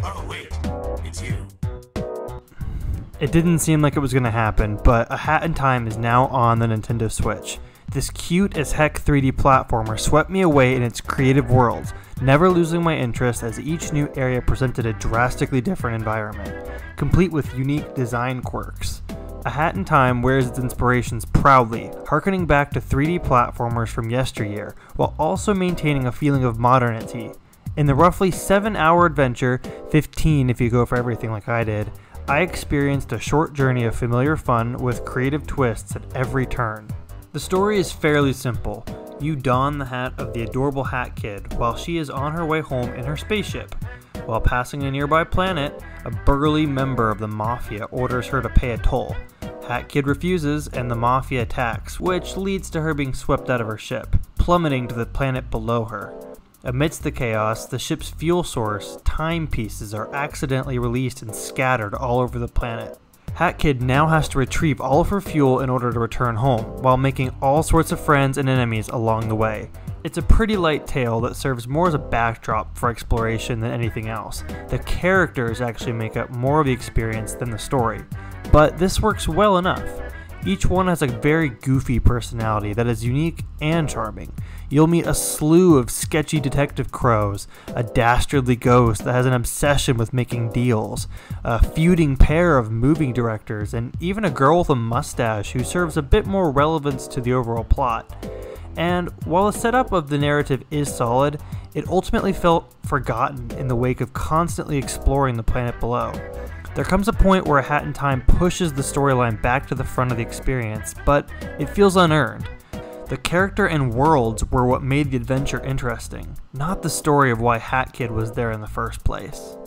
Oh wait, it's you. It didn't seem like it was going to happen, but A Hat in Time is now on the Nintendo Switch. This cute as heck 3D platformer swept me away in its creative worlds, never losing my interest as each new area presented a drastically different environment, complete with unique design quirks. A Hat in Time wears its inspirations proudly, harkening back to 3D platformers from yesteryear, while also maintaining a feeling of modernity. In the roughly 7-hour adventure, 15 if you go for everything like I did, I experienced a short journey of familiar fun with creative twists at every turn. The story is fairly simple. You don the hat of the adorable Hat Kid while she is on her way home in her spaceship. While passing a nearby planet, a burly member of the Mafia orders her to pay a toll. Hat Kid refuses and the Mafia attacks, which leads to her being swept out of her ship, plummeting to the planet below her. Amidst the chaos, the ship's fuel source, timepieces, are accidentally released and scattered all over the planet. Hat Kid now has to retrieve all of her fuel in order to return home, while making all sorts of friends and enemies along the way. It's a pretty light tale that serves more as a backdrop for exploration than anything else. The characters actually make up more of the experience than the story, but this works well enough. Each one has a very goofy personality that is unique and charming. You'll meet a slew of sketchy detective crows, a dastardly ghost that has an obsession with making deals, a feuding pair of movie directors, and even a girl with a mustache who serves a bit more relevance to the overall plot. And while the setup of the narrative is solid, it ultimately felt forgotten in the wake of constantly exploring the planet below. There comes a point where A Hat in Time pushes the storyline back to the front of the experience, but it feels unearned. The character and worlds were what made the adventure interesting, not the story of why Hat Kid was there in the first place.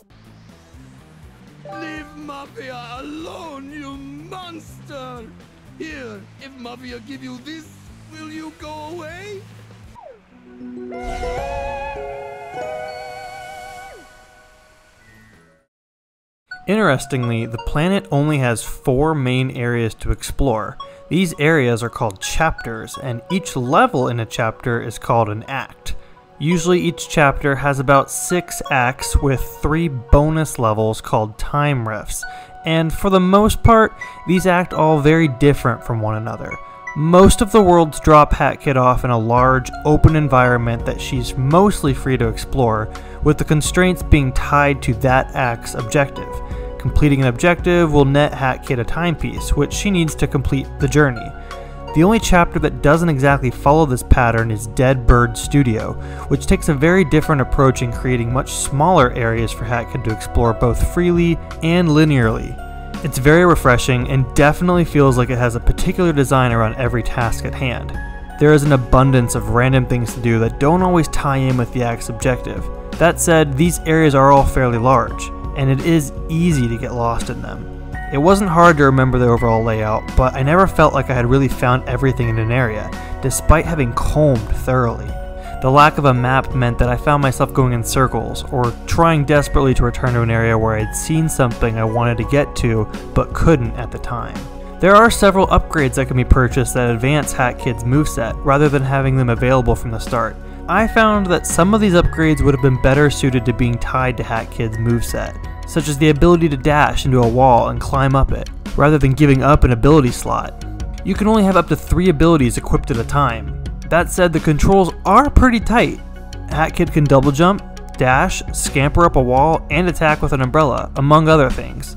Leave Mafia alone, you monster! Here, if Mafia give you this, will you go away? Interestingly, the planet only has 4 main areas to explore. These areas are called chapters, and each level in a chapter is called an act. Usually each chapter has about 6 acts with 3 bonus levels called time rifts, and for the most part, these act all very different from one another. Most of the worlds drop Hat Kid off in a large, open environment that she's mostly free to explore, with the constraints being tied to that act's objective. Completing an objective will net Hat Kid a timepiece, which she needs to complete the journey. The only chapter that doesn't exactly follow this pattern is Dead Bird Studio, which takes a very different approach in creating much smaller areas for Hat Kid to explore both freely and linearly. It's very refreshing and definitely feels like it has a particular design around every task at hand. There is an abundance of random things to do that don't always tie in with the act's objective. That said, these areas are all fairly large, and it is easy to get lost in them. It wasn't hard to remember the overall layout, but I never felt like I had really found everything in an area, despite having combed thoroughly. The lack of a map meant that I found myself going in circles, or trying desperately to return to an area where I'd seen something I wanted to get to, but couldn't at the time. There are several upgrades that can be purchased that advance Hat Kid's moveset, rather than having them available from the start. I found that some of these upgrades would have been better suited to being tied to Hat Kid's moveset, such as the ability to dash into a wall and climb up it, rather than giving up an ability slot. You can only have up to 3 abilities equipped at a time. That said, the controls are pretty tight. Hat Kid can double jump, dash, scamper up a wall, and attack with an umbrella, among other things.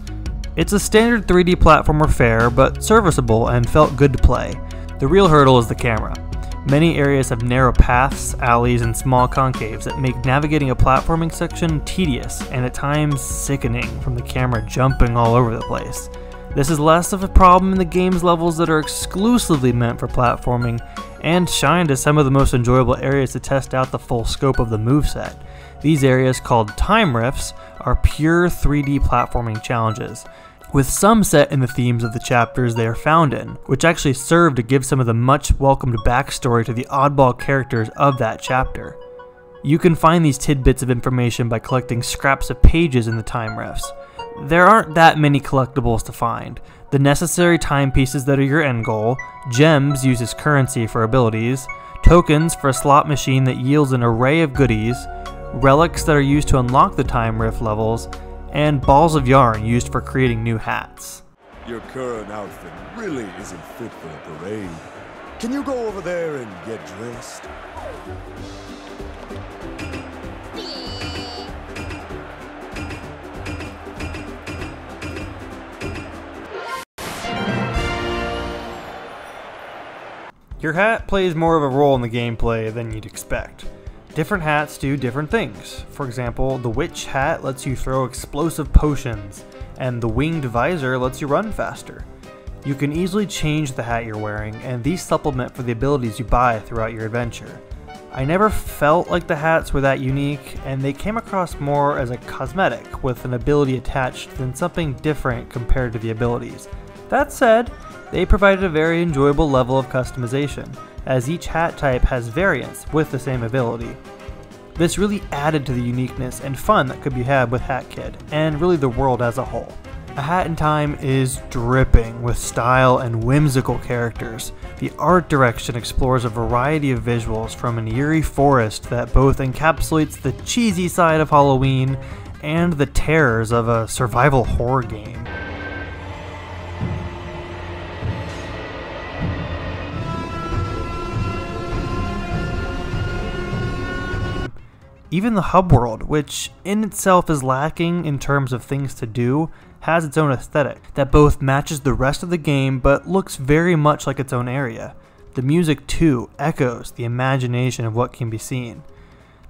It's a standard 3D platformer fare, but serviceable and felt good to play. The real hurdle is the camera. Many areas have narrow paths, alleys, and small concaves that make navigating a platforming section tedious and at times sickening from the camera jumping all over the place. This is less of a problem in the game's levels that are exclusively meant for platforming and shine to some of the most enjoyable areas to test out the full scope of the moveset. These areas, called time rifts, are pure 3D platforming challenges, with some set in the themes of the chapters they are found in, which actually serve to give some of the much welcomed backstory to the oddball characters of that chapter. You can find these tidbits of information by collecting scraps of pages in the time rifts. There aren't that many collectibles to find. The necessary timepieces that are your end goal, gems used as currency for abilities, tokens for a slot machine that yields an array of goodies, relics that are used to unlock the time rift levels, and balls of yarn used for creating new hats. Your current outfit really isn't fit for a parade. Can you go over there and get dressed? Your hat plays more of a role in the gameplay than you'd expect. Different hats do different things. For example, the witch hat lets you throw explosive potions, and the winged visor lets you run faster. You can easily change the hat you're wearing, and these supplement for the abilities you buy throughout your adventure. I never felt like the hats were that unique, and they came across more as a cosmetic with an ability attached than something different compared to the abilities. That said, they provided a very enjoyable level of customization, as each hat type has variants with the same ability. This really added to the uniqueness and fun that could be had with Hat Kid, and really the world as a whole. A Hat in Time is dripping with style and whimsical characters. The art direction explores a variety of visuals from an eerie forest that both encapsulates the cheesy side of Halloween and the terrors of a survival horror game. Even the hub world, which in itself is lacking in terms of things to do, has its own aesthetic that both matches the rest of the game but looks very much like its own area. The music too echoes the imagination of what can be seen.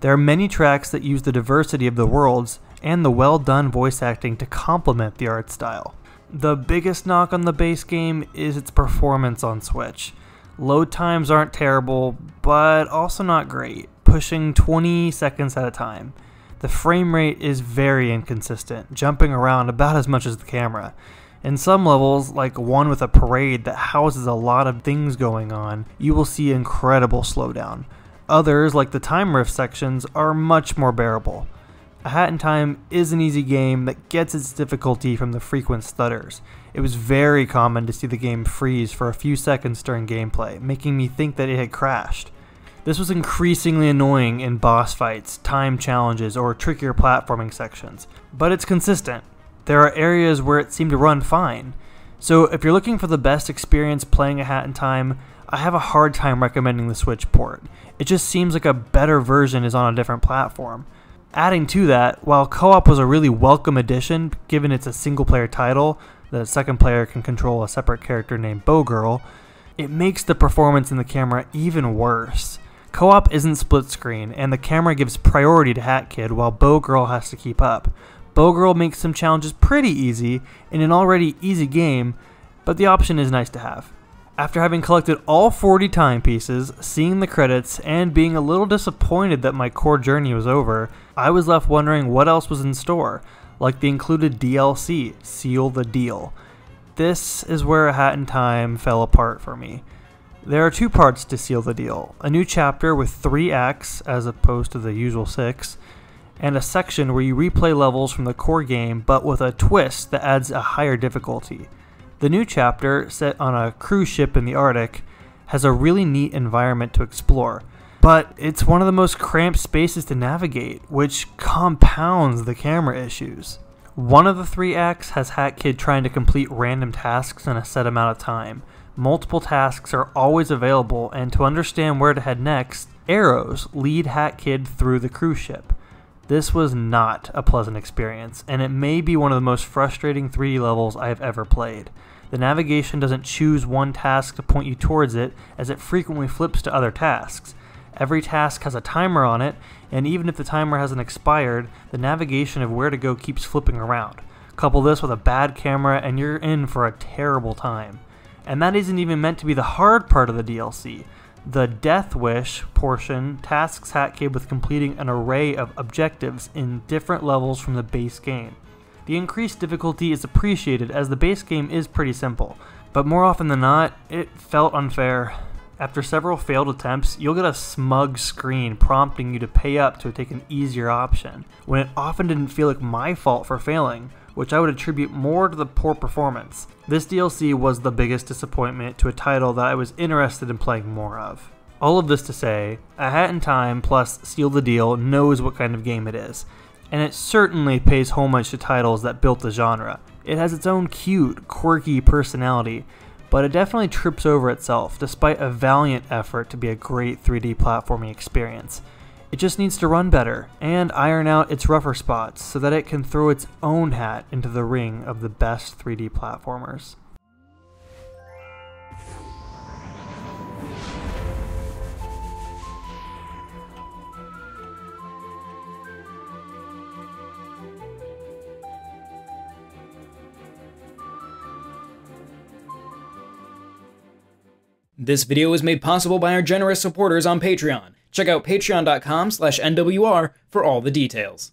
There are many tracks that use the diversity of the worlds and the well done voice acting to complement the art style. The biggest knock on the base game is its performance on Switch. Load times aren't terrible, but also not great, pushing 20 seconds at a time. The frame rate is very inconsistent, jumping around about as much as the camera. In some levels, like one with a parade that houses a lot of things going on, you will see incredible slowdown. Others, like the time rift sections, are much more bearable. A Hat in Time is an easy game that gets its difficulty from the frequent stutters. It was very common to see the game freeze for a few seconds during gameplay, making me think that it had crashed. This was increasingly annoying in boss fights, time challenges, or trickier platforming sections, but it's consistent. There are areas where it seemed to run fine. So if you're looking for the best experience playing A Hat in Time, I have a hard time recommending the Switch port. It just seems like a better version is on a different platform. Adding to that, while co-op was a really welcome addition, given it's a single-player title, the second player can control a separate character named Bowgirl, it makes the performance in the camera even worse. Co-op isn't split screen, and the camera gives priority to Hat Kid while Bowgirl has to keep up. Bowgirl makes some challenges pretty easy in an already easy game, but the option is nice to have. After having collected all 40 timepieces, seeing the credits, and being a little disappointed that my core journey was over, I was left wondering what else was in store, like the included DLC, Seal the Deal. This is where A Hat in Time fell apart for me. There are two parts to Seal the Deal, a new chapter with 3 acts as opposed to the usual 6, and a section where you replay levels from the core game but with a twist that adds a higher difficulty. The new chapter, set on a cruise ship in the Arctic, has a really neat environment to explore, but it's one of the most cramped spaces to navigate, which compounds the camera issues. One of the 3 acts has Hat Kid trying to complete random tasks in a set amount of time. Multiple tasks are always available, and to understand where to head next, arrows lead Hat Kid through the cruise ship. This was not a pleasant experience, and it may be one of the most frustrating 3D levels I have ever played. The navigation doesn't choose one task to point you towards it, as it frequently flips to other tasks. Every task has a timer on it, and even if the timer hasn't expired, the navigation of where to go keeps flipping around. Couple this with a bad camera and you're in for a terrible time. And that isn't even meant to be the hard part of the DLC. The Death Wish portion tasks Hat Kid with completing an array of objectives in different levels from the base game. The increased difficulty is appreciated as the base game is pretty simple, but more often than not, it felt unfair. After several failed attempts, you'll get a smug screen prompting you to pay up to take an easier option, when it often didn't feel like my fault for failing, which I would attribute more to the poor performance. This DLC was the biggest disappointment to a title that I was interested in playing more of. All of this to say, A Hat in Time plus Seal the Deal knows what kind of game it is. and it certainly pays homage to titles that built the genre. It has its own cute, quirky personality, but it definitely trips over itself despite a valiant effort to be a great 3D platforming experience. It just needs to run better and iron out its rougher spots so that it can throw its own hat into the ring of the best 3D platformers. This video was made possible by our generous supporters on Patreon. Check out patreon.com/NWR for all the details.